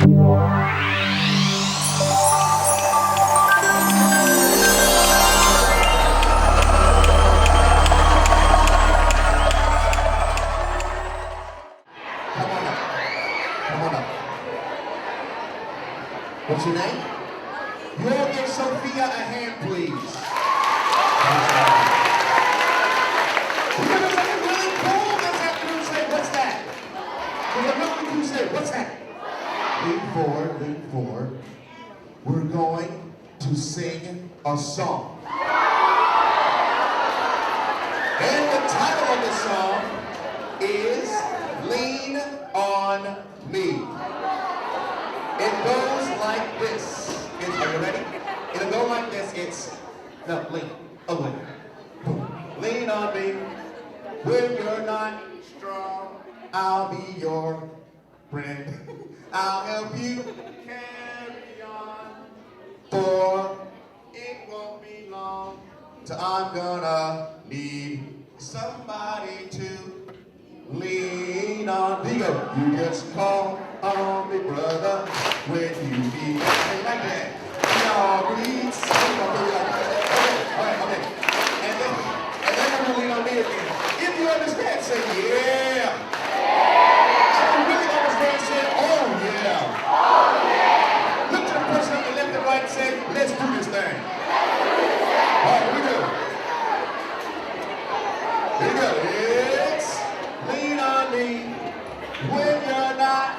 Come on up. Come on up. What's your name? You'll give Sophia a hand, please. We're gonna do something really cool this afternoon. Say, what's that? We're gonna do say, what's that? Lean forward, lean forward. We're going to sing a song. And the title of the song is Lean on Me. It goes like this. Are you ready? It'll go like this. No, lean. Away. Lean on me. When you're not strong, I'll be your friend. I'll help you carry on. For it won't be long till I'm gonna need somebody to lean on. Here you go. You just call on me, brother, when you need. Hey, like that. Y'all needs. Okay. And then you're gonna lean on me again. If you understand, say yeah. If you really understand, say oh yeah. Look to the person on the left and right and say, let's do this thing. All right, here we go. Here we go. It's lean on me when you're not.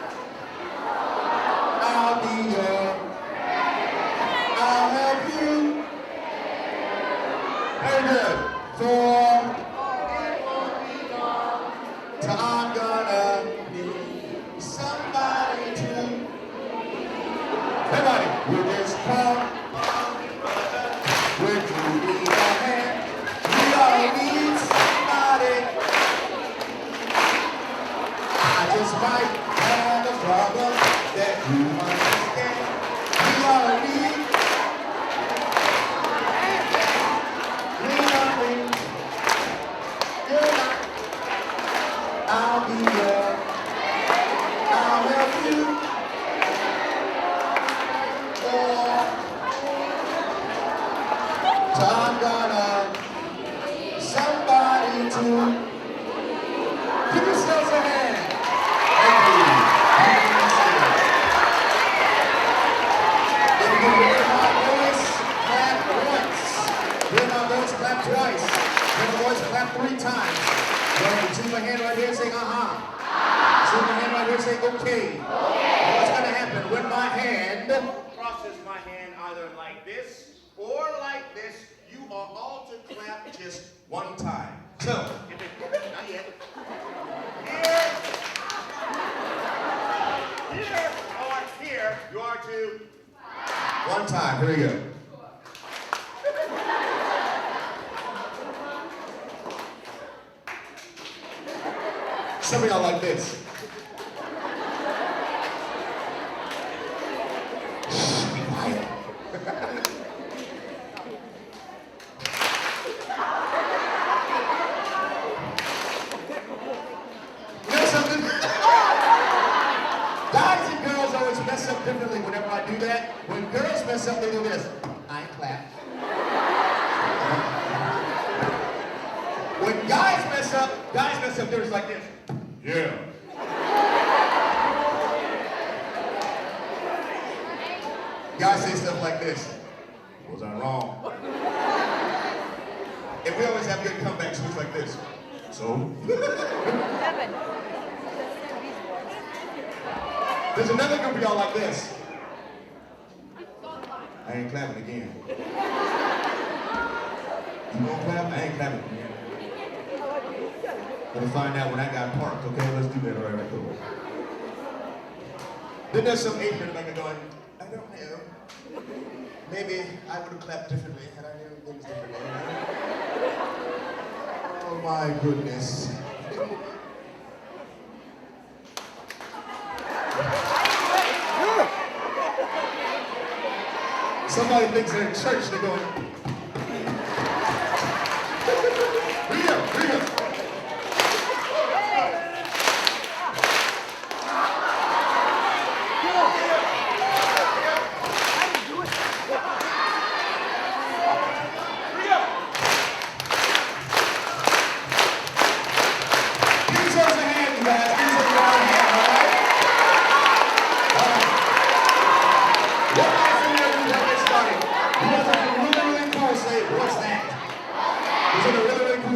I'll be your. I'll help you. Very good. For it won't be long till I'm gonna need somebody to. Everybody, we just call on me, brother. When you need a hand, we all need somebody. I just might have a problem that you understand. We all need. Lean on me. You're not. I'll be there. I'll help you. So I'm gonna somebody to give yourselves a hand. Thank you. If you hear my voice, clap once. Hear my voice, clap twice. Hear my voice, clap 3 times. See my hand right here, say uh-huh. See my hand right here, say okay. What's gonna happen when my hand crosses my hand either like this or like this, you are all to clap just 1 time. So, not yet. Here or here, you are to 1 time. Here we go. Some of y'all like this. Differently whenever I do that. When girls mess up, they do this. I ain't clap. When guys mess up, they're just like this. Yeah. Guys say stuff like this. Was I wrong? And we always have good comebacks, so it's like this. So? There's another group of y'all like this. I ain't clapping again. You gonna clap? I ain't clapping again. Gonna find out when I got parked, okay? Let's do that. All right, cool. Then there's some ignorant like going, I don't know. Maybe I would have clapped differently had I known things differently. Oh my goodness. Somebody thinks they're in church, they're going, here you go, here you go.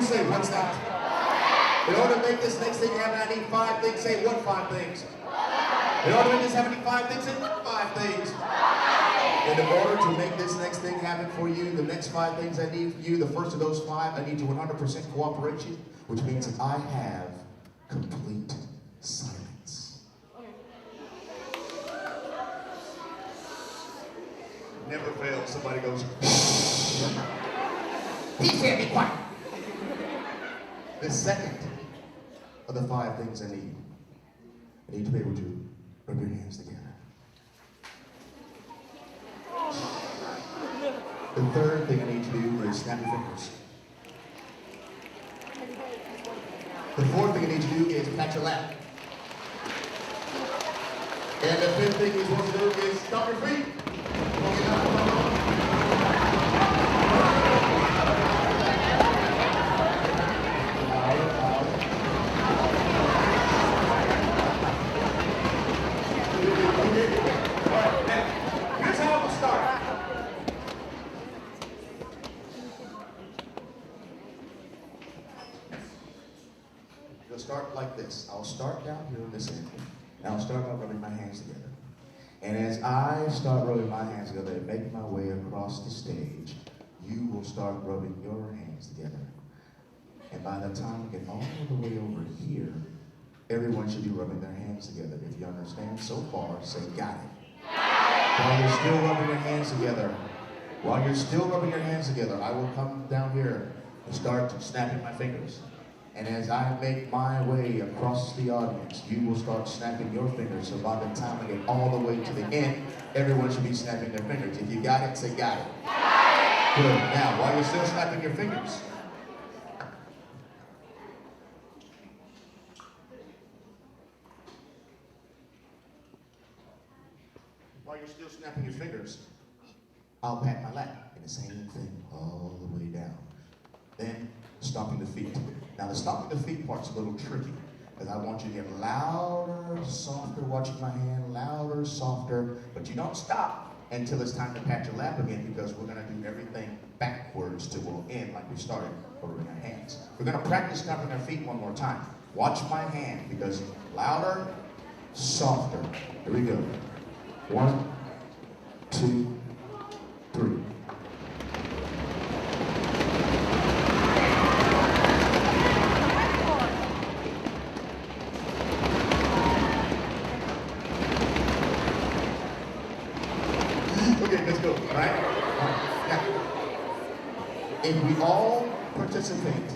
Say, what's that? In order to make this next thing happen, I need 5 things. Say, what 5 things? In order to make this happen, I need 5 things. Say, what 5 things? And in order to make this next thing happen for you, the next 5 things I need from you, the first of those 5, I need you 100% cooperation, which means that I have complete silence. Never fails. Somebody goes, he can't be quiet. The second of the 5 things I need to be able to rub your hands together. The third thing I need you to do is snap your fingers. The fourth thing I need you to do is pat your lap. And the fifth thing he's supposed to do is stomp your feet. Start like this. I'll start down here on this end, and I'll start by rubbing my hands together. And as I start rubbing my hands together and make my way across the stage, you will start rubbing your hands together. And by the time we get all the way over here, everyone should be rubbing their hands together. If you understand so far, say, got it. While you're still rubbing your hands together, I will come down here and start snapping my fingers. And as I make my way across the audience, you will start snapping your fingers. So by the time I get all the way to the end, everyone should be snapping their fingers. If you got it, say got it. Good. Now, while you're still snapping your fingers, I'll pat my lap. And the same thing all the way down. Then, stomping the feet. Now the stomping the feet part's a little tricky, because I want you to get louder, softer, watching my hand, louder, softer, but you don't stop until it's time to pat your lap again, because we're gonna do everything backwards till we'll end like we started, rubbing our hands. We're gonna practice stomping our feet one more time. Watch my hand, because louder, softer. Here we go. 1, 2, 3. Okay, let's go, all right? Now, if we all participate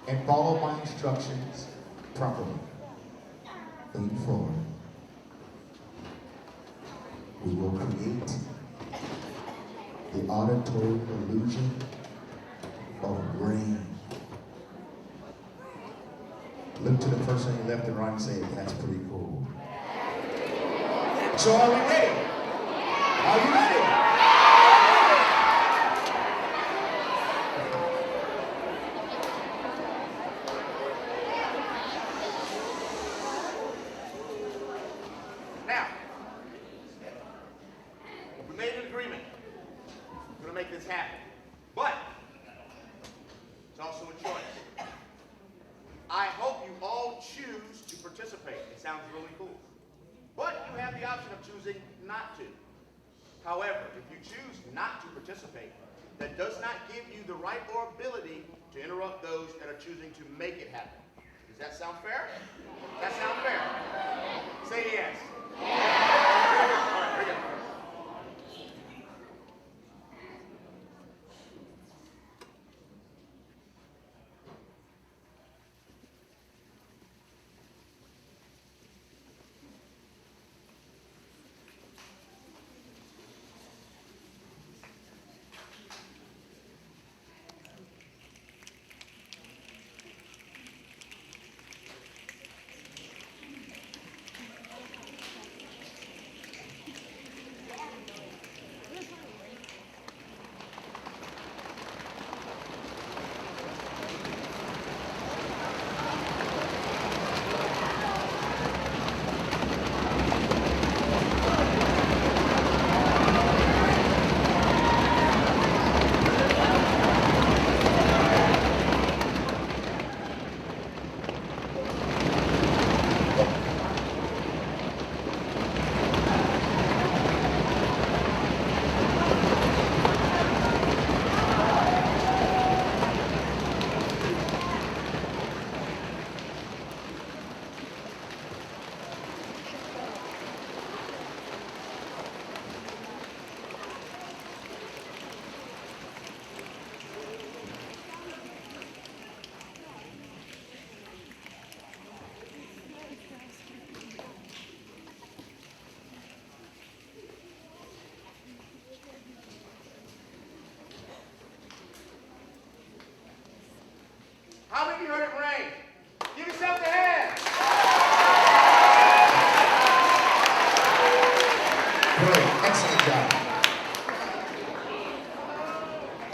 and follow my instructions properly, lean forward, we will create the auditory illusion of rain. Look to the person on your left and right and say, that's pretty cool. So are we ready? Are you ready? Now, we made an agreement. We're going to make this happen. But it's also a choice. I hope you all choose to participate. It sounds really cool. But you have the option of choosing not to. However, if you choose not to participate, that does not give you the right or ability to interrupt those that are choosing to make it happen. Does that sound fair? That sound fair? Say yes. All right, very good.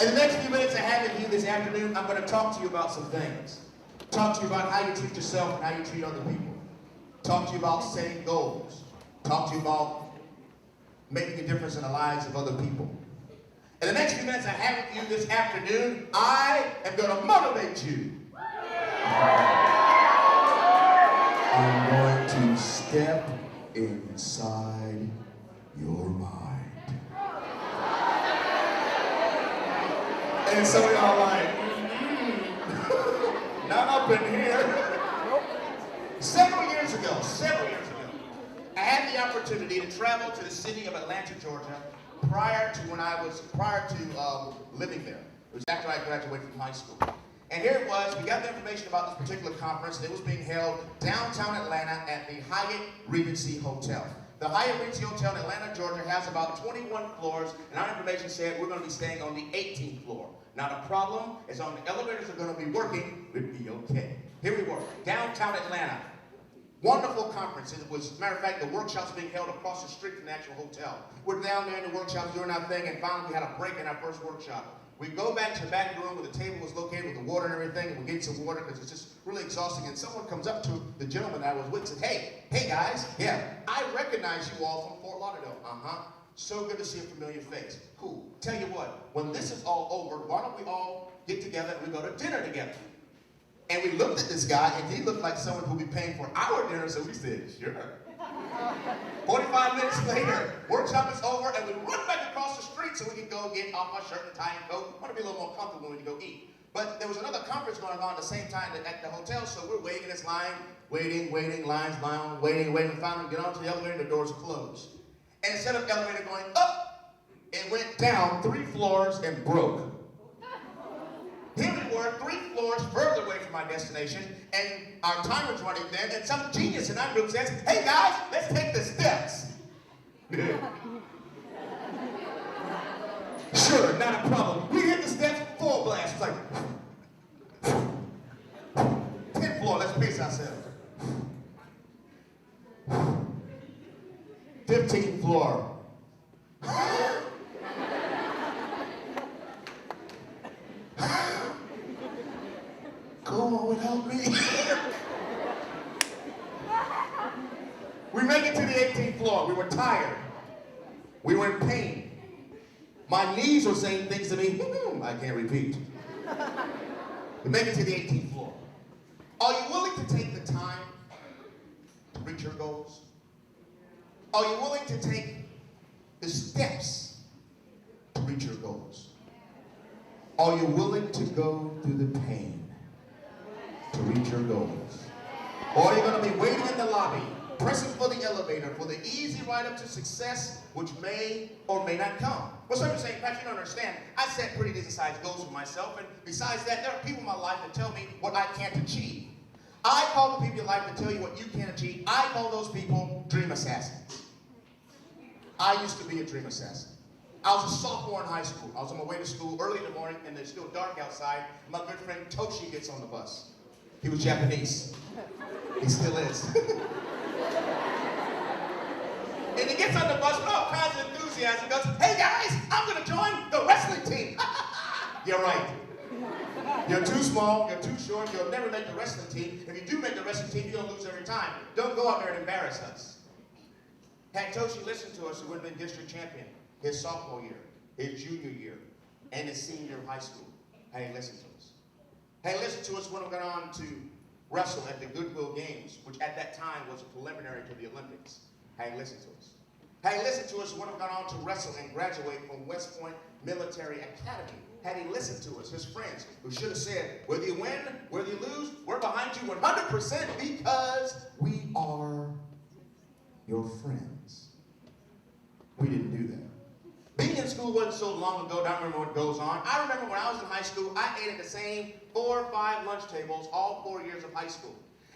In the next few minutes I have with you this afternoon, I'm going to talk to you about some things. Talk to you about how you treat yourself and how you treat other people. Talk to you about setting goals. Talk to you about making a difference in the lives of other people. In the next few minutes I have with you this afternoon, I am going to motivate you. I'm going to step inside your mind. And some of y'all like, not up in here. Several years ago, I had the opportunity to travel to the city of Atlanta, Georgia, prior to living there. It was after I graduated from high school. And here it was, we got the information about this particular conference. It was being held downtown Atlanta at the Hyatt Regency Hotel. The Hyatt Regency Hotel in Atlanta, Georgia has about 21 floors, and our information said we're going to be staying on the 18th floor. Not a problem, as long as the elevators are going to be working, we'd be okay. Here we were, downtown Atlanta. Wonderful conference. It was, as a matter of fact, the workshops being held across the street from the actual hotel. We're down there in the workshops doing our thing, and finally we had a break in our first workshop. We go back to the back room where the table was located with the water and everything, and we get some water because it's just really exhausting. And someone comes up to the gentleman I was with and says, hey guys, yeah, I recognize you all from Fort Lauderdale. So good to see a familiar face. Cool. Tell you what, when this is all over, why don't we all get together and we go to dinner together? And we looked at this guy, and he looked like someone who'd be paying for our dinner, so we said, sure. 45 minutes later, workshop is over, and we run back across the street so we can go get off our shirt and tie and coat. Want to be a little more comfortable when we go eat. But there was another conference going on at the same time at the hotel, so we're waiting in this line, waiting, lines, waiting. Finally, we get onto the elevator, and the doors close. And instead of the elevator going up, it went down 3 floors and broke. Here we were, 3 floors further away from my destination, and our time was running then, and some genius in our group says, hey guys, let's take the steps. Sure, not a problem. We hit the steps, full blast. It's like, 10th floor, let's pace ourselves. 15th floor. Go on without me. We make it to the 18th floor. We were tired. We were in pain. My knees were saying things to me I can't repeat. We make it to the 18th floor. Are you willing to take the time to reach your goals? Are you willing to take the steps to reach your goals? Are you willing to go through the pain to reach your goals? Or are you going to be waiting in the lobby, pressing for the elevator, for the easy ride up to success, which may or may not come? Well, some are saying, Patrick, you don't understand. I set pretty decent sized goals for myself, and besides that, there are people in my life that tell me what I can't achieve. I call the people in your life that tell you what you can't achieve, I call those people dream assassins. I used to be a dream assassin. I was a sophomore in high school. I was on my way to school early in the morning, and it's still dark outside. My good friend Toshi gets on the bus. He was Japanese. He still is. And he gets on the bus with all kinds of enthusiasm and goes, hey guys, I'm going to join the wrestling team. You're right. You're too small, you're too short, you'll never make the wrestling team. If you do make the wrestling team, you're going to lose every time. Don't go out there and embarrass us. Had Toshi listened to us, he would have been district champion his sophomore year, his junior year, and his senior year of high school. Had he listened to us. Had he listened to us when we got on to wrestle at the Goodwill Games, which at that time was a preliminary to the Olympics. Had he listened to us. Had he listened to us when we got on to wrestle and graduate from West Point Military Academy. Had he listened to us, his friends, who should have said, whether you win, whether you lose, we're behind you 100% because we are your friends. We didn't do that. Being in school wasn't so long ago, I don't remember what goes on. I remember when I was in high school, I ate at the same 4 or 5 lunch tables all 4 years of high school.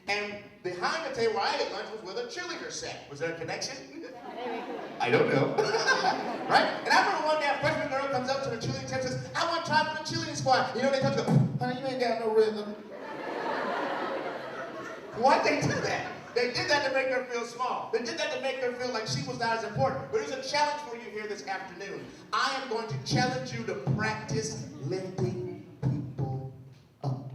And behind the table where I ate lunch was where the cheerleader sat. Was there a connection? I don't know. Right? And I remember one day a freshman girl comes up to the cheerleading team and says, I want to try for the cheerleading squad. You know, they come to go, honey, you ain't got no rhythm. Why'd they do that? They did that to make her feel small. They did that to make her feel like she was not as important. But there's a challenge for you here this afternoon. I am going to challenge you to practice lifting people up.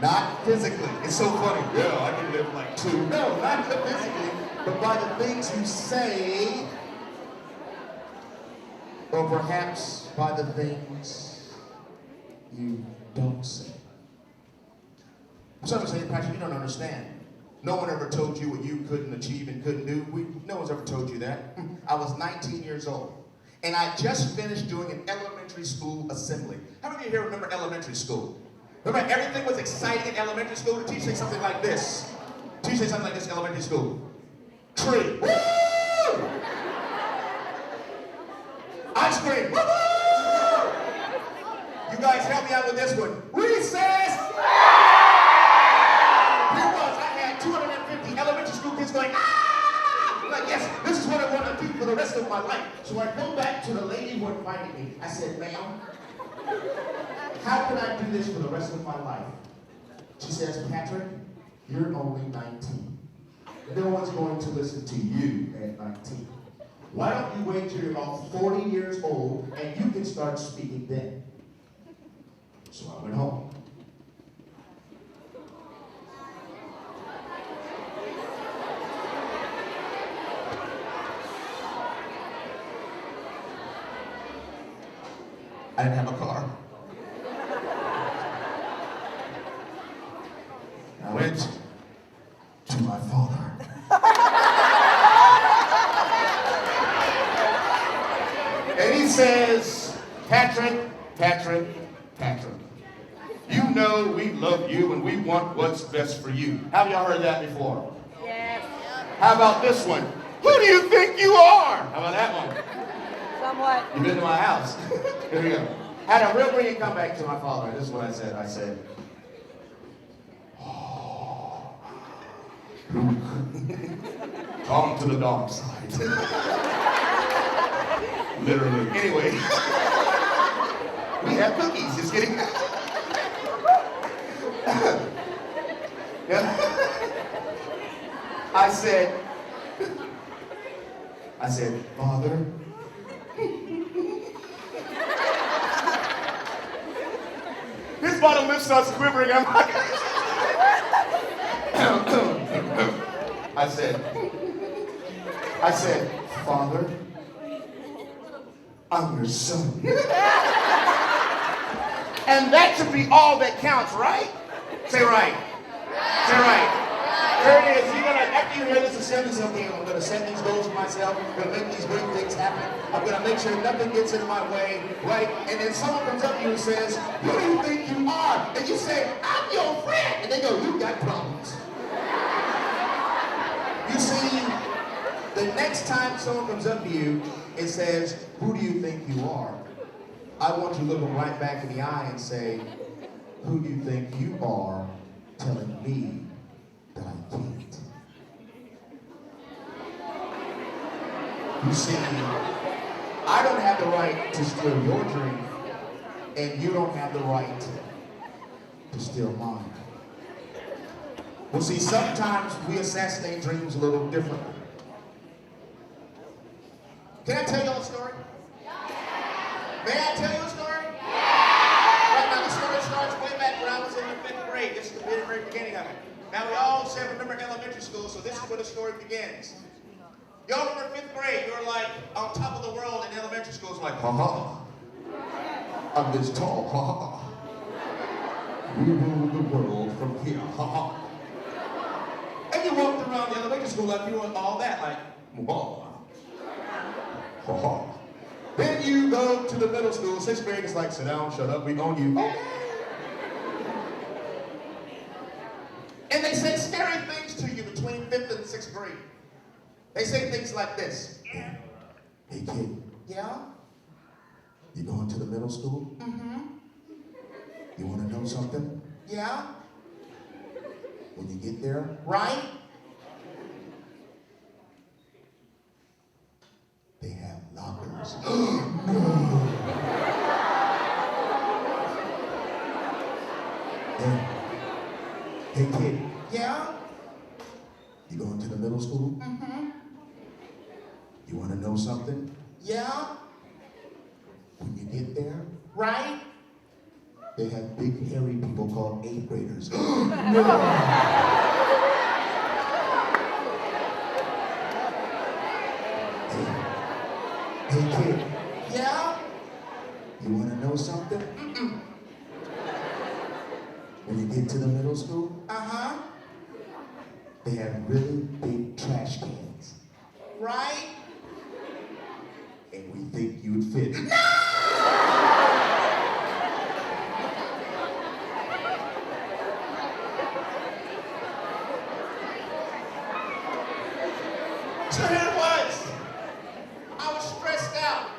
Not physically. It's so funny. Yeah, I can lift like 2. No, not physically, but by the things you say, or perhaps by the things you don't say. Some say, Patrick, you don't understand. No one ever told you what you couldn't achieve and couldn't do. No one's ever told you that. I was 19 years old, and I just finished doing an elementary school assembly. How many of you here remember elementary school? Remember, everything was exciting in elementary school. The teacher say something like this. The teacher say something like this in elementary school. Tree. Woo! Ice cream. Woo! You guys help me out with this one. Recess. Here was, I had 250 elementary school kids going, ah! I'm like, yes, this is what I want to do for the rest of my life. So I go back to the lady who invited me. I said, ma'am, how can I do this for the rest of my life? She says, Patrick, you're only 19. No one's going to listen to you at 19. Why don't you wait till you're about 40 years old and you can start speaking then? So I went home. I didn't have a car. I went to my father. And he says, Patrick, you know we love you and we want what's best for you. Have y'all heard that before? Yes. How about this one? Who do you think you are? How about that one? Somewhat. You've been to my house. Here we go. Had a real brilliant comeback to my father. This is what I said. I said, come to the dark side. Literally. Anyway. We have cookies. Just kidding. I said, Father, his bottom lip starts quivering. I'm like, I said, Father, I'm your son. And that should be all that counts, right? Say right. Say right. There it is. You're gonna, after you hear this assembly, say, okay, I'm gonna set these goals for myself. I'm gonna make these great things happen. I'm gonna make sure nothing gets in my way, right? And then someone comes up to you and says, who do you think you are? And you say, I'm your friend. And they go, you got problems. You see, the next time someone comes up to you and says, who do you think you are? I want you to look them right back in the eye and say, who do you think you are telling me that I can't? You see, I don't have the right to steal your dream, and you don't have the right to steal mine. Well, see, sometimes we assassinate dreams a little differently. Can I tell you a story? May I tell you a story? Right now, the story starts way back when I was in the 5th grade. This is the very beginning of it. Now, we all say remember elementary school, so this is where the story begins. Y'all remember 5th grade? You were like on top of the world in elementary school. It's like, ha-ha. I'm this tall, ha-ha. We rule the world from here, ha-ha. And you walked around the elementary school like you were all that, like, ha-ha. Ha-ha. Then you go to the middle school, 6th grade, it's like, sit down, shut up, we own you. Okay. And they say scary things to you between 5th and 6th grade. They say things like this. Yeah. Hey kid. Yeah? You going to the middle school? Mm-hmm. You want to know something? Yeah? When you get there, right? They have lockers. No. Hey kid. Yeah? You want to know something? Yeah? When you get there, Right? they have big hairy people called 8th graders. Hey kid, Yeah? you want to know something? Mm-mm. When you get to the middle school, Uh-huh. they have really big trash cans. Right? And we think you'd fit. So here it was. I was stressed out.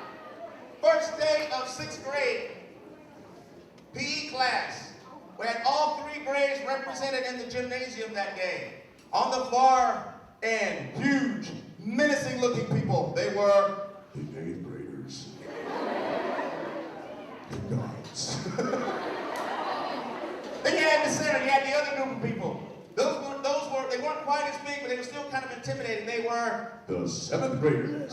First day of 6th grade, PE class. We had all 3 grades represented in the gymnasium that day. On the far end, huge, menacing looking people. They were The 8th graders. The guards. Then you had the center, you had the other group of people. They weren't quite as big, but they were still kind of intimidating. They were The 7th graders.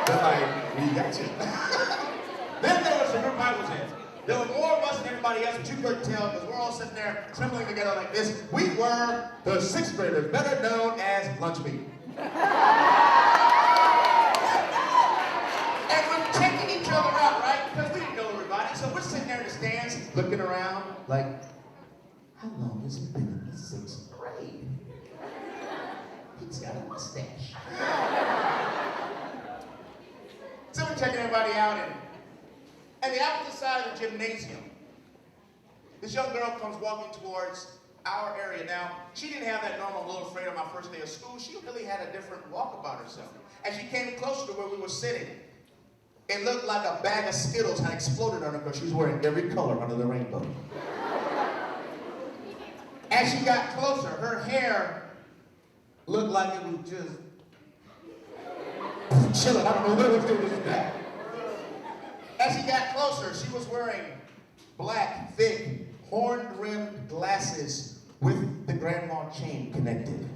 They're like, we got you. Then there was the group I was in. There were more of us than everybody else, but you couldn't tell because we're all sitting there trembling together like this. We were The 6th graders, better known as lunch meat. And we're checking each other out, right? Because we didn't know everybody. So we're sitting there in the stands looking around like, How long has he been in the 6th grade? he's got a mustache. So we're checking everybody out, and the opposite side of the gymnasium, this young girl comes walking towards our area. Now, she didn't have that normal little afraid on my first day of school. She really had a different walk about herself. As she came closer to where we were sitting, it looked like a bag of Skittles had exploded on her because she was wearing every color under the rainbow. As she got closer, her hair looked like it was just chilling. I don't know what it was doing with that. As she got closer, she was wearing black, thick, horn-rimmed glasses with the grandma chain connected.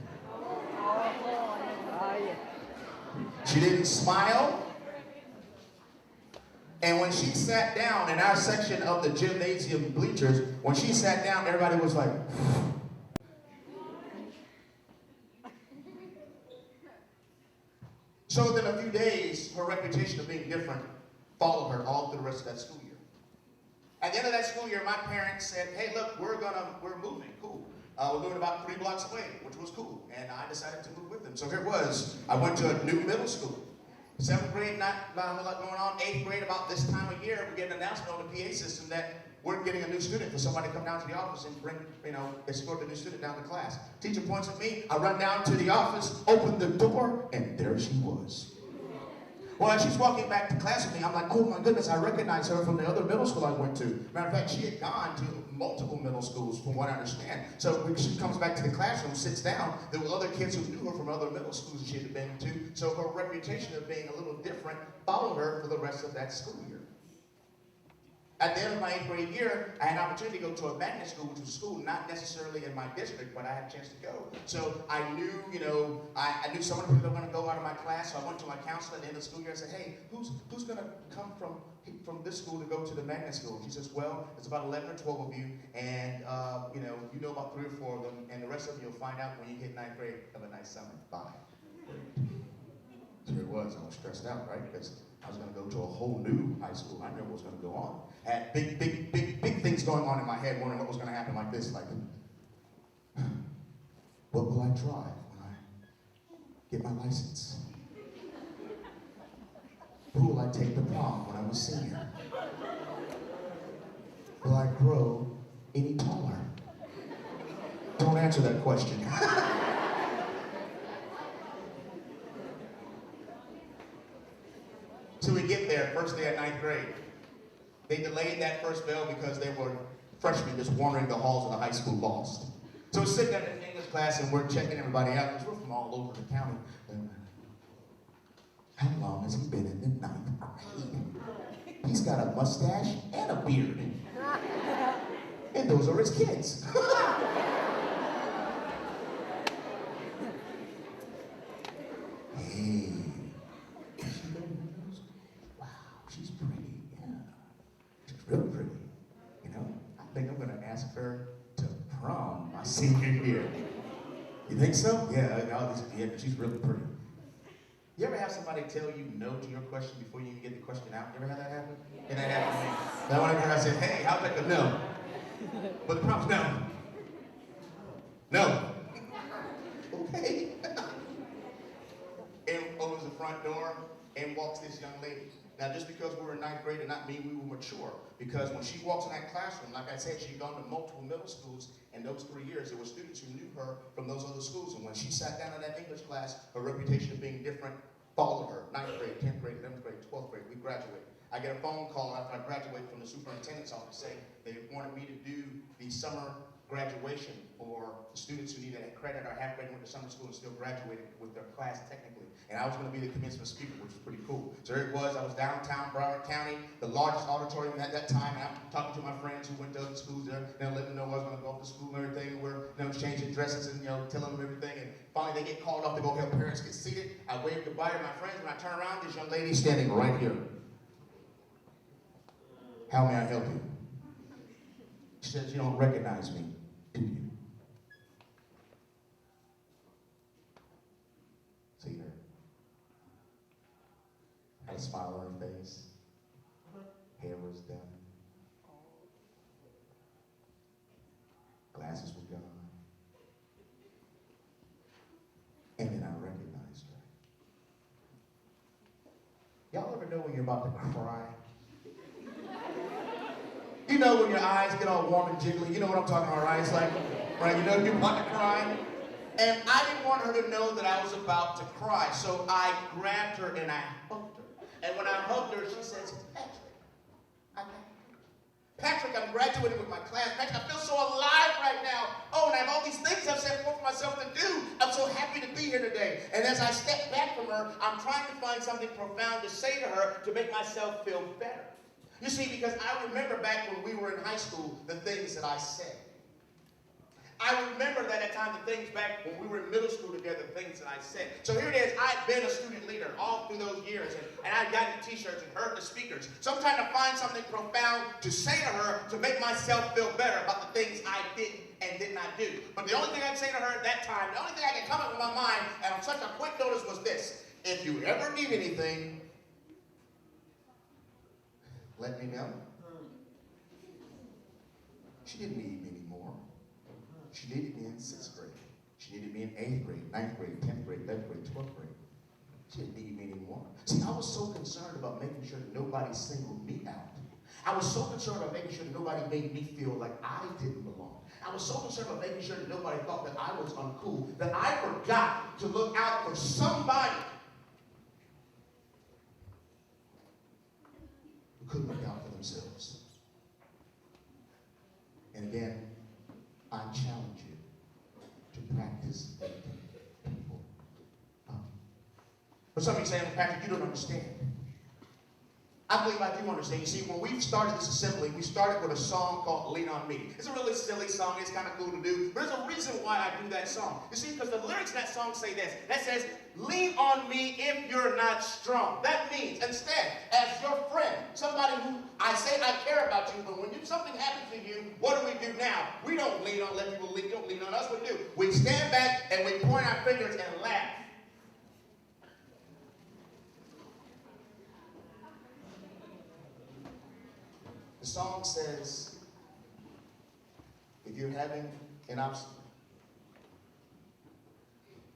She didn't smile. And when she sat down in our section of the gymnasium bleachers, when she sat down, everybody was like, so within a few days, her reputation of being different followed her all through the rest of that school year. At the end of that school year, my parents said, hey, look, we're moving, cool. We're moving about 3 blocks away, which was cool. And I decided to move with them. So here it was. I went to a new middle school. 7th grade, not a whole lot going on. 8th grade, about this time of year, we get an announcement on the PA system that we're getting a new student for somebody to come down to the office and bring, escort the new student down to class. Teacher points at me, I run down to the office, open the door, and there she was. Well, as she's walking back to class with me, I'm like, oh my goodness, I recognize her from the other middle school I went to. Matter of fact, she had gone to multiple middle schools from what I understand. So when she comes back to the classroom, sits down, there were other kids who knew her from other middle schools she had been to. So her reputation of being a little different followed her for the rest of that school year. At the end of my 8th grade year, I had an opportunity to go to a magnet school, which was a school not necessarily in my district, but I had a chance to go. So I knew, I knew some of the people that were going to go out of my class. So I went to my counselor at the end of the school year and said, hey, who's going to come from this school to go to the magnet school? She says, well, it's about 11 or 12 of you, and you know about 3 or 4 of them, and the rest of you will find out when you hit 9th grade. Have a nice summer. Bye. So it was. I was stressed out, right? Because I was going to go to a whole new high school. I didn't know what was going to go on. I had big things going on in my head, wondering what was going to happen like this. Like, what will I drive when I get my license? Who will I take to prom when I'm a senior? Will I grow any taller? Don't answer that question. So we get there, first day at 9th grade. They delayed that first bell because they were freshmen just wandering the halls of the high school lost. So we're sitting there in the English class and we're checking everybody out because we're from all over the county. How long has he been in the 9th grade? He's got a mustache and a beard. And those are his kids. senior year. You think so? Yeah, she's really pretty. You ever have somebody tell you no to your question before you even get the question out? You ever had that happen? And that happened to me. That one time I said, hey, how's that go? No. But the problem's no. No. Okay. And opens the front door and walks this young lady. Now, just because we were in ninth grade did not mean we were mature. Because when she walks in that classroom, like I said, she'd gone to multiple middle schools. In those 3 years, there were students who knew her from those other schools. And when she sat down in that English class, her reputation of being different followed her. 9th grade, 10th grade, 11th grade, 12th grade, we graduated. I get a phone call after I graduated from the superintendent's office saying they wanted me to do the summer graduation for the students who needed a credit or half grade, went to summer school and still graduated with their class technically. And I was going to be the commencement speaker, which was pretty cool. So there it was. I was downtown Broward County, the largest auditorium at that time. And I'm talking to my friends who went to other schools there, letting them know I was going to go off to school and everything. And we're changing dresses and telling them everything. And finally they get called off to go help parents get seated. I waved goodbye to my friends. When I turn around, this young lady standing right here. How may I help you? She says, you don't recognize me, do you? See her? Had a smile on her face. Hair was done. Glasses were gone. And then I recognized her. Y'all ever know when you're about to cry? You know when your eyes get all warm and jiggly, you know what I'm talking about, right? It's like, right, you know you're about to cry. And I didn't want her to know that I was about to cry, so I grabbed her and I hugged her. And when I hugged her, she says, Patrick, I'm graduating with my class. Patrick, I feel so alive right now. Oh, and I have all these things I've set forth for myself to do. I'm so happy to be here today. And as I step back from her, I'm trying to find something profound to say to her to make myself feel better. You see, because I remember back when we were in high school, the things that I said. I remember that at times the things back when we were in middle school together, the things that I said. So here it is, I've been a student leader all through those years, and I've gotten t-shirts and heard the speakers. So I'm trying to find something profound to say to her to make myself feel better about the things I did and did not do. But the only thing I could say to her at that time, the only thing I could come up with my mind, and on such a quick notice was this: if you ever need anything, let me know. She didn't need me anymore. She needed me in 6th grade. She needed me in 8th grade, 9th grade, 10th grade, 11th grade, 12th grade. She didn't need me anymore. See, I was so concerned about making sure that nobody singled me out. I was so concerned about making sure that nobody made me feel like I didn't belong. I was so concerned about making sure that nobody thought that I was uncool, that I forgot to look out for somebody who couldn't look out for themselves. And again, I challenge you to practice lifting people up. But some of you saying, Patrick, you don't understand. I believe I do understand. You see, when we started this assembly, we started with a song called Lean On Me. It's a really silly song. It's kind of cool to do. But there's a reason why I do that song. You see, because the lyrics of that song say this. That says, lean on me if you're not strong. That means, instead, as your friend, somebody who I say I care about you, but when something happens to you, what do now? We don't lean on, let people lean, don't lean on us. What do? We stand back and we point our fingers and laugh. The song says, if you're having an obstacle,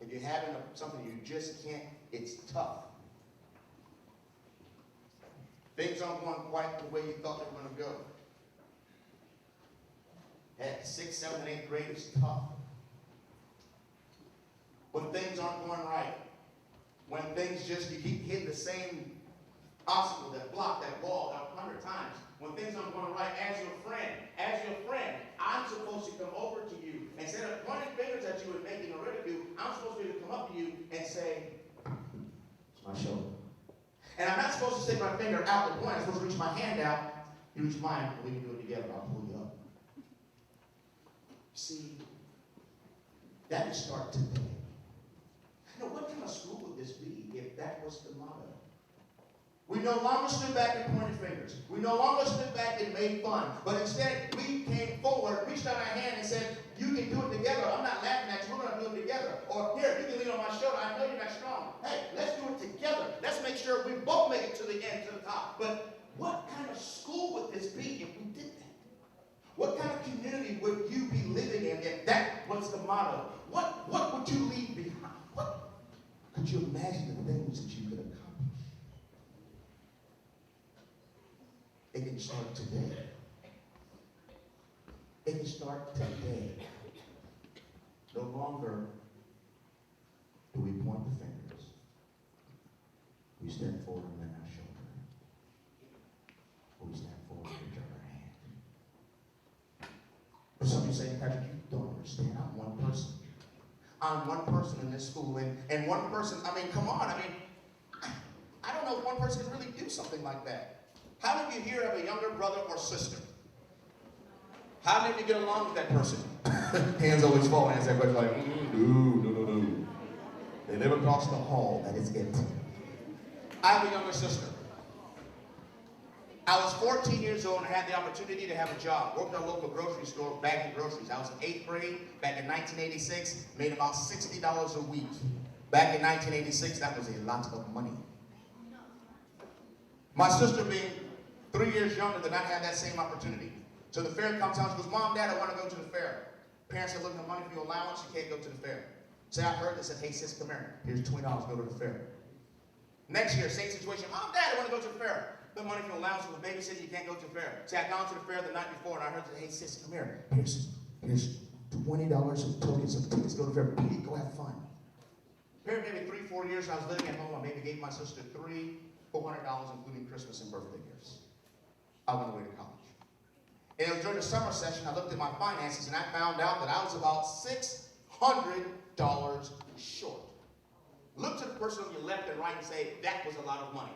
if you're having something you just can't, it's tough. Things aren't going quite the way you thought they were going to go. At 6th, 7th, and 8th grade, it's tough. When things aren't going right, when things just, you keep hitting the same obstacle, that block, that wall, 100 times. When things aren't going right, as your friend, I'm supposed to come over to you. Instead of pointing fingers at you and making a ridicule, I'm supposed to be able to come up to you and say, it's my shoulder. And I'm not supposed to stick my finger out the point. I'm supposed to reach my hand out. You reach mine, and we can do it together. I'll pull you up. See, that would start today. Now, what kind of school would this be if that was the motto? We no longer stood back and pointed fingers. We no longer stood back and made fun. But instead, we came forward, reached out our hand and said, You can do it together. I'm not laughing at you. We're going to do it together. Or here, you can lean on my shoulder. I know you're not strong. Hey, let's do it together. Let's make sure we both make it to the end, to the top. But what kind of school would this be if we did that? What kind of community would you be living in if that was the motto? What would you leave behind? What could you imagine the things that you could accomplish? It can start today. It can start today. No longer do we point the fingers. We step forward and lend our shoulder. Or we step forward and reach out our hand. But some of you say, Patrick, you don't understand. I'm one person. I'm one person in this school. And one person, I mean, come on. I mean, I don't know if one person can really do something like that. How many of you here have a younger brother or sister? How many of you get along with that person? Hands always fall. Hands everybody's like, no. They live across the hall that is empty. I have a younger sister. I was 14 years old and I had the opportunity to have a job. Worked at a local grocery store, bagging groceries. I was in 8th grade, back in 1986, made about $60 a week. Back in 1986, that was a lot of money. My sister being 3 years younger than I had that same opportunity. So the fair comes out, she goes, Mom, Dad, I want to go to the fair. Parents said, look, no money for your allowance, you can't go to the fair. So I heard, they said, hey, sis, come here. Here's $20, go to the fair. Next year, same situation. Mom, Dad, I want to go to the fair. No money for your allowance, so the baby said you can't go to the fair. So I gone to the fair the night before, and I heard, hey, sis, come here. Here's $20 of tokens of tickets, go to the fair. Please, go have fun. Here, maybe 3-4 years, I was living at home. I maybe gave my sister $400, including Christmas and birthday gifts. I went away to college. And it was during the summer session, I looked at my finances and I found out that I was about $600 short. Look to the person on your left and right and say, that was a lot of money.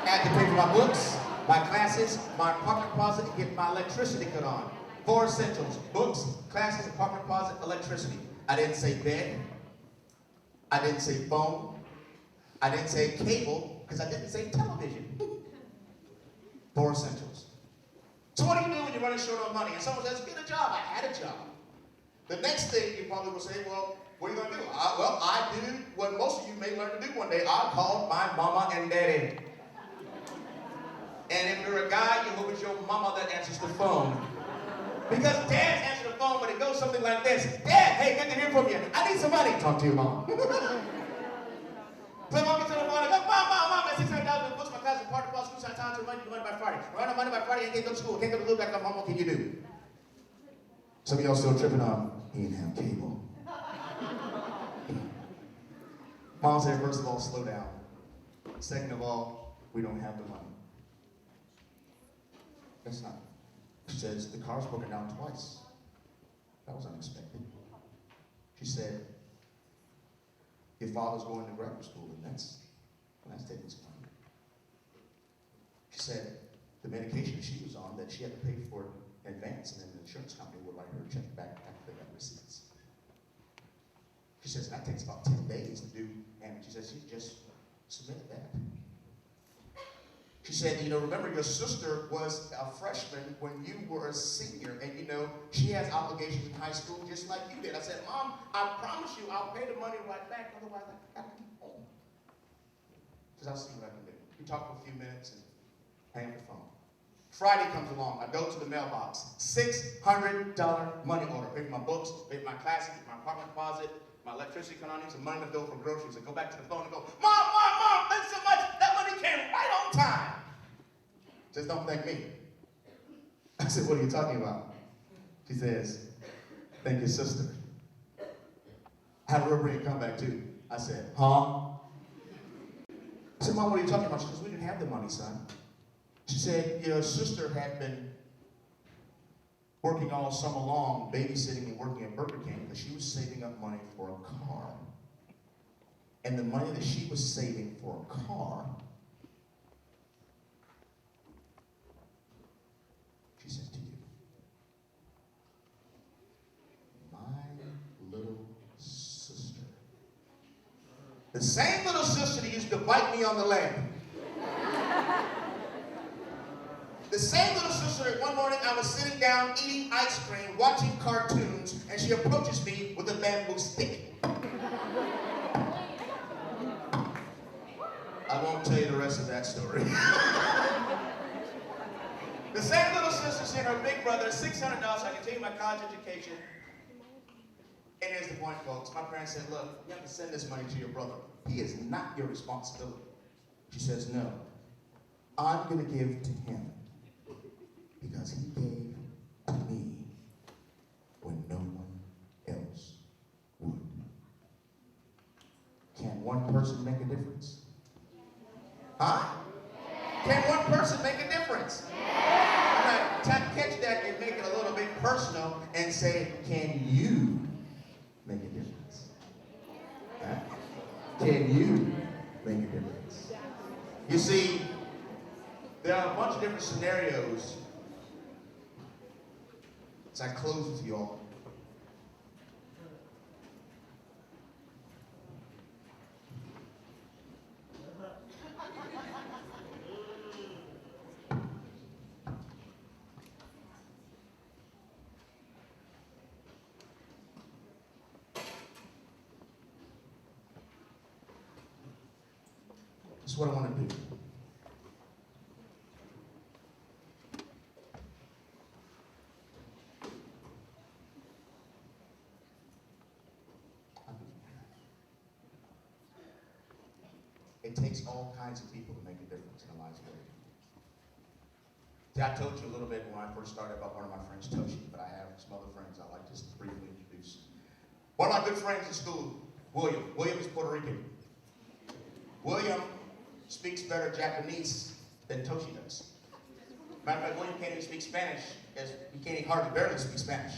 I had to pay for my books, my classes, my apartment deposit, and get my electricity cut on. 4 essentials: books, classes, apartment deposit, electricity. I didn't say bed. I didn't say phone. I didn't say cable, because I didn't say television. 4 essentials. So what do you do when you're running short on money? And someone says, get a job. I had a job. The next thing you probably will say, well, what are you going to do? I did what most of you may learn to do one day. I called my mama and daddy. And if you're a guy, you hope it's your mama that answers the phone. Because dads answer the phone, but it goes something like this. Dad, hey, good to hear from you. I need some money. Talk to your mom. So mom gets on the phone and goes, Mom, that's $600 books, my class, and part of the school, so I time to money by Friday. Right on money by Friday, you can't go to school, can't go to live back up home, what can you do? Some of y'all still tripping on, he didn't have cable. Mom said, first of all, slow down. Second of all, we don't have the money. That's not. She says, the car's broken down twice. That was unexpected. She said, your father's going to graduate school, and that's taking some money. She said the medication she was on, that she had to pay for in advance, and then the insurance company would write her a check back after they got receipts. She says that takes about 10 days to do, and she says she just submitted that. She said, remember your sister was a freshman when you were a senior, and she has obligations in high school just like you did. I said, Mom, I promise you I'll pay the money right back, otherwise I gotta keep home. She says, I'll see what I can do. We talked for a few minutes and hang up the phone. Friday comes along, I go to the mailbox, $600 money order. Pay for my books, pay for my classes, my apartment deposit, my electricity cut on, some money left over for groceries. I go back to the phone and go, Mom, thanks so much. That money came right on time. Just don't thank me. I said, what are you talking about? She says, thank your sister. I had a real bring comeback too. I said, huh? I said, Mom, what are you talking about? She goes, we didn't have the money, son. She said, your sister had been working all summer long, babysitting and working at Burger King because she was saving up money for a car. And the money that she was saving for a car, she sent to you. My little sister. The same little sister that used to bite me on the leg. The same little sister, one morning I was sitting down eating ice cream, watching cartoons, and she approaches me with a bamboo stick. I won't tell you the rest of that story. The same little sister sent her big brother $600 so I can continue my college education. And here's the point, folks. My parents said, look, you have to send this money to your brother. He is not your responsibility. She says, no, I'm going to give to him because he gave to me when no one else would. Can one person make a difference? Huh? Can one person make a difference? I'm going to catch that and make it a little bit personal and say, can you make a difference? Huh? Can you make a difference? You see, there are a bunch of different scenarios. As I close with you all, this is what I want to do. It takes all kinds of people to make a difference in the lives of other people. See, I told you a little bit when I first started about one of my friends, Toshi, but I have some other friends I'd like to just briefly introduce. One of my good friends in school, William. William is Puerto Rican. William speaks better Japanese than Toshi does. Matter of fact, William can't even speak Spanish. He can't even hardly barely speak Spanish.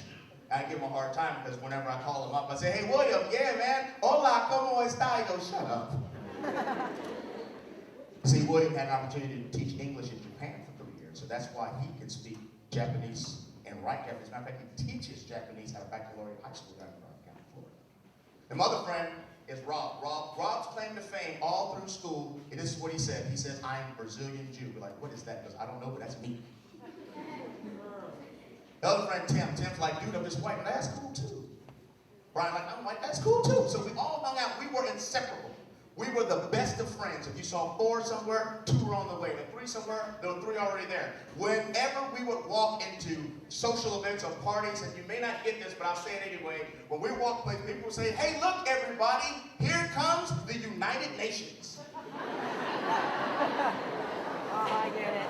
I give him a hard time because whenever I call him up, I say, hey, William, yeah, man, hola, ¿cómo está? He goes, shut up. See, William had an opportunity to teach English in Japan for 3 years, so that's why he can speak Japanese and write Japanese. Matter of fact, he teaches Japanese at a baccalaureate high school down in North County, Florida. The other friend is Rob. Rob's claim to fame all through school, and this is what he said. He says, I'm Brazilian Jew. We're like, what is that? Because I don't know, but that's me. The other friend, Tim. Tim's like, dude, I'm just white. And that's cool too. Brian, I'm like, that's cool too. So we all hung out. We were inseparable. We were the best of friends. If you saw 4 somewhere, 2 were on the way. If 3 somewhere, there were 3 already there. Whenever we would walk into social events or parties, and you may not get this, but I'll say it anyway. When we walk places, people would say, hey, look, everybody, here comes the United Nations. Oh, I get it.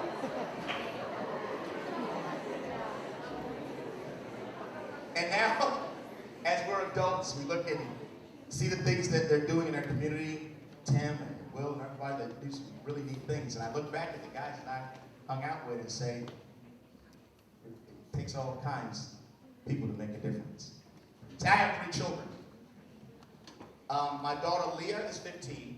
And now, as we're adults, we look and see the things that they're doing in their community. Tim and Will and everybody that do some really neat things. And I look back at the guys that I hung out with and say, it takes all kinds of people to make a difference. So I have 3 children. My daughter Leah is 15.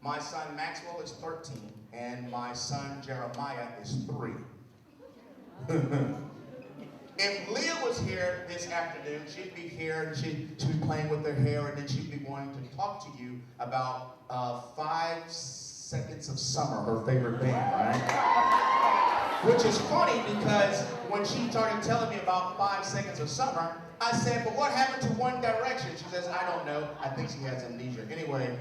My son Maxwell is 13. And my son Jeremiah is 3. If Leah was here this afternoon, she'd be here and she'd be playing with her hair, and then she'd be wanting to talk to you about 5 Seconds of Summer, her favorite band, right? Which is funny because when she started telling me about 5 Seconds of Summer, I said, but what happened to One Direction? She says, I don't know. I think she has amnesia. Anyway.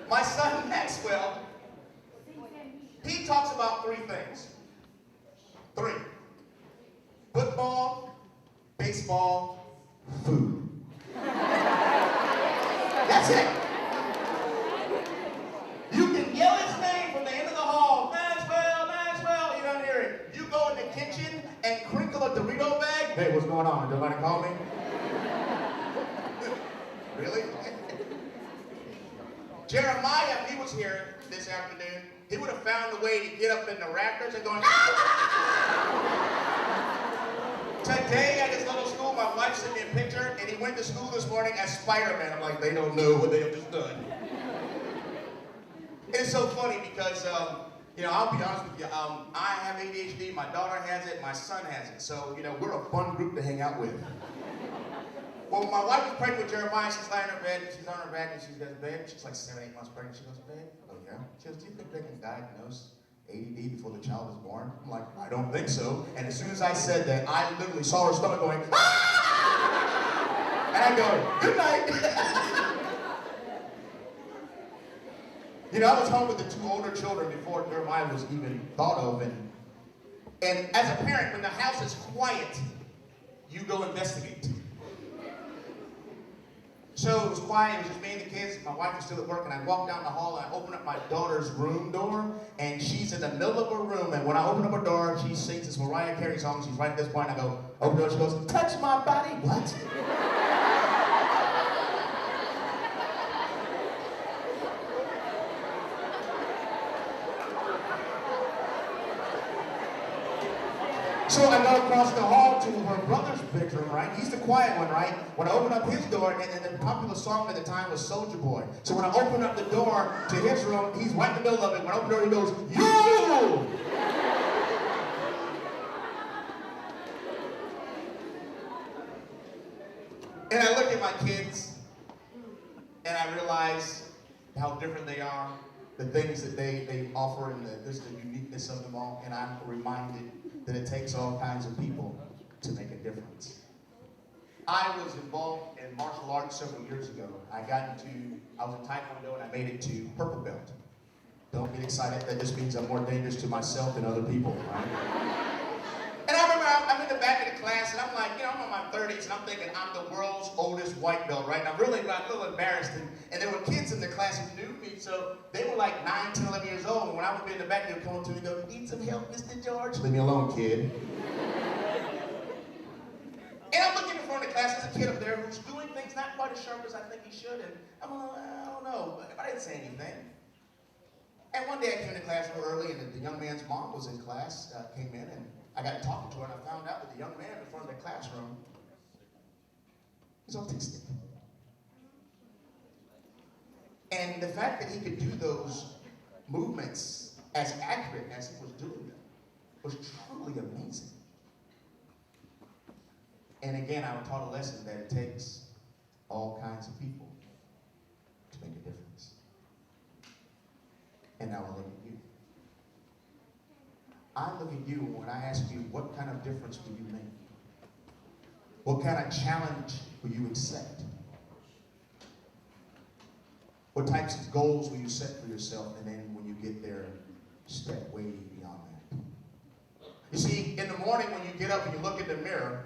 My son Maxwell, he talks about 3 things. 3. Football, baseball, food. That's it. You can yell his name from the end of the hall. Maxwell, Maxwell. You don't hear it. You go in the kitchen and crinkle a Dorito bag. Hey, what's going on? Did somebody call me? Really? Jeremiah, if he was here this afternoon, he would have found a way to get up in the rafters and going, Today at his little school, my wife sent me a picture, and he went to school this morning as Spider-Man. I'm like, they don't know what they have just done. It's so funny because, I'll be honest with you, I have ADHD, my daughter has it, my son has it. So, we're a fun group to hang out with. Well, my wife was pregnant with Jeremiah. She's lying in her bed, she's on her back, and she goes to bed. She's like 7, 8 months pregnant. She goes to bed. I go, yeah. She goes, do you think they can diagnose ADD before the child is born? I'm like, I don't think so. And as soon as I said that, I literally saw her stomach going, ah! And I go, good night. You know, I was home with the 2 older children before Jeremiah was even thought of. And as a parent, when the house is quiet, you go investigate. So it was quiet, it was just me and the kids. My wife was still at work, and I walked down the hall and I opened up my daughter's room door, and she's in the middle of her room. And when I open up her door, she sings this Mariah Carey song. She's right at this point. I go, open the door. She goes, touch my body. What? So I go across the hall to her brother's bedroom, right? He's the quiet one, right? When I open up his door, and the popular song at the time was Soulja Boy. So when I open up the door to his room, he's right in the middle of it. When I open the door, he goes, you! And I look at my kids, and I realize how different they are, the things that they offer, and just the uniqueness of them all. And I'm reminded that it takes all kinds of people to make a difference. I was involved in martial arts several years ago. I was in Taekwondo and I made it to purple belt. Don't get excited, that just means I'm more dangerous to myself than other people, right? And I remember I'm in the back of the class and I'm like, you know, I'm in my 30s and I'm thinking I'm the world's oldest white belt, right? And I really got a little embarrassed. And there were kids in the class who knew me, so they were like 9, 10, 11 years old. And when I would be in the back, they would come up to me and go, need some help, Mr. George? Leave me alone, kid. And I'm looking in front of the class, there's a kid up there who's doing things not quite as sharp as I think he should. And I'm like, I don't know, but I didn't say anything. And one day I came to class a little early, and the young man's mom was in class, came in, and I got talking to her, and I found out that the young man in front of the classroom is autistic. And the fact that he could do those movements as accurate as he was doing them was truly amazing. And again, I was taught a lesson that it takes all kinds of people to make a difference. And now I look at you. I look at you when I ask you, what kind of difference will you make? What kind of challenge will you accept? What types of goals will you set for yourself? And then when you get there, step way beyond that. You see, in the morning when you get up and you look in the mirror,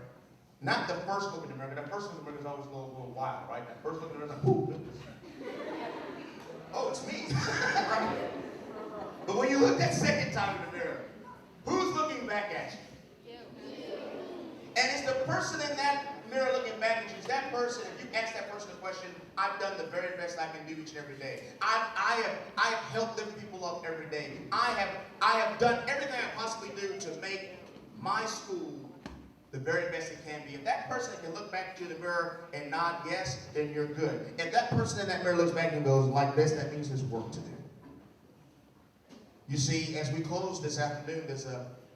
not the first look in the mirror, because that first look in the mirror is always a little wild, right? That first look in the mirror is like, ooh, oh, it's me. Right? But when you look that second time in the mirror, who's looking back at you? And it's the person in that mirror looking back at you. It's that person, if you ask that person a question, I've done the very best I can do each and every day. I have helped lift people up every day. I have done everything I possibly do to make my school the very best it can be. If that person can look back to the mirror and nod yes, then you're good. If that person in that mirror looks back and goes like this, that means there's work to do. You see, as we close this afternoon, there's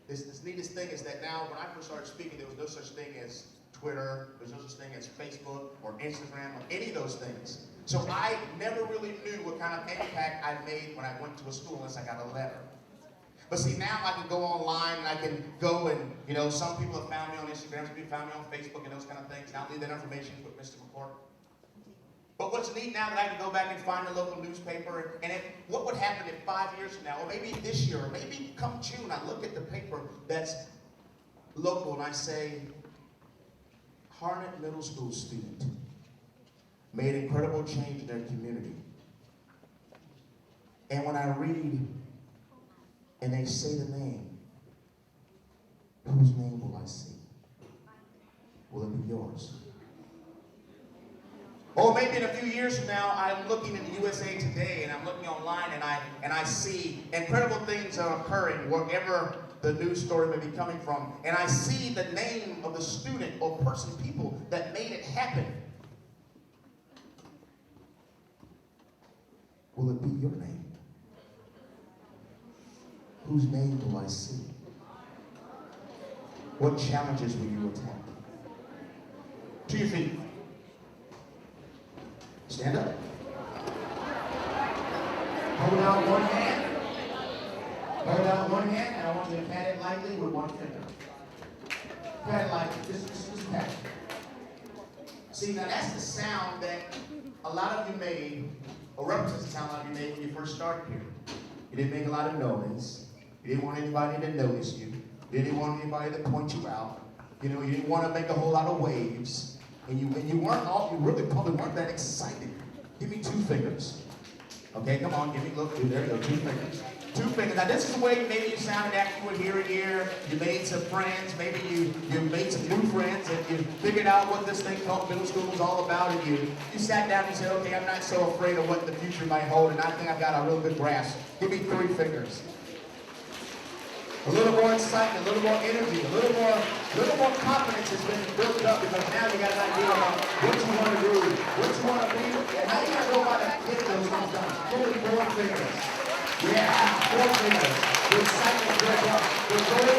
this neatest thing is that now, when I first started speaking, there was no such thing as Twitter, there's no such thing as Facebook or Instagram or any of those things. So I never really knew what kind of impact I made when I went to a school unless I got a letter. But see, now I can go online and I can go and, you know, some people have found me on Instagram, some people found me on Facebook and those kind of things. And I'll leave that information with Mr. McCourt. But what's neat now that I can go back and find a local newspaper, and what would happen if 5 years from now, or maybe this year, or maybe come June, I look at the paper that's local and I say, Harnett Middle School student made incredible change in their community. And when I read and they say the name, whose name will I see? Will it be yours? Or maybe in a few years from now, I'm looking in the USA Today and I'm looking online and I see incredible things are occurring wherever the news story may be coming from. And I see the name of the student or person, people that made it happen. Will it be your name? Whose name will I see? What challenges will you attack? To your feet. Stand up. Hold out one hand. Hold out one hand, and I want you to pat it lightly with one finger. Pat it lightly. Just pat it. See, now that's the sound that a lot of you made, or represents the sound a lot of you made when you first started here. You didn't make a lot of noise. You didn't want anybody to notice you. You didn't want anybody to point you out. You know, you didn't want to make a whole lot of waves. And you really probably weren't that excited. Give me 2 fingers. Okay, come on, give me, look, there you go, 2 fingers. 2 fingers. Now this is the way maybe you sounded after you were here a year. You made some friends, maybe you made some new friends, and you figured out what this thing called middle school was all about, and you sat down and you said, okay, I'm not so afraid of what the future might hold, and I think I've got a real good grasp. Give me 3 fingers. A little more excitement, a little more energy, a little more confidence has been built up because now you got an idea about what you want to do, what you want to be, and how you got to go about getting those things done. Only 4 fingers. Yeah, 4 fingers. The excitement built up. The goal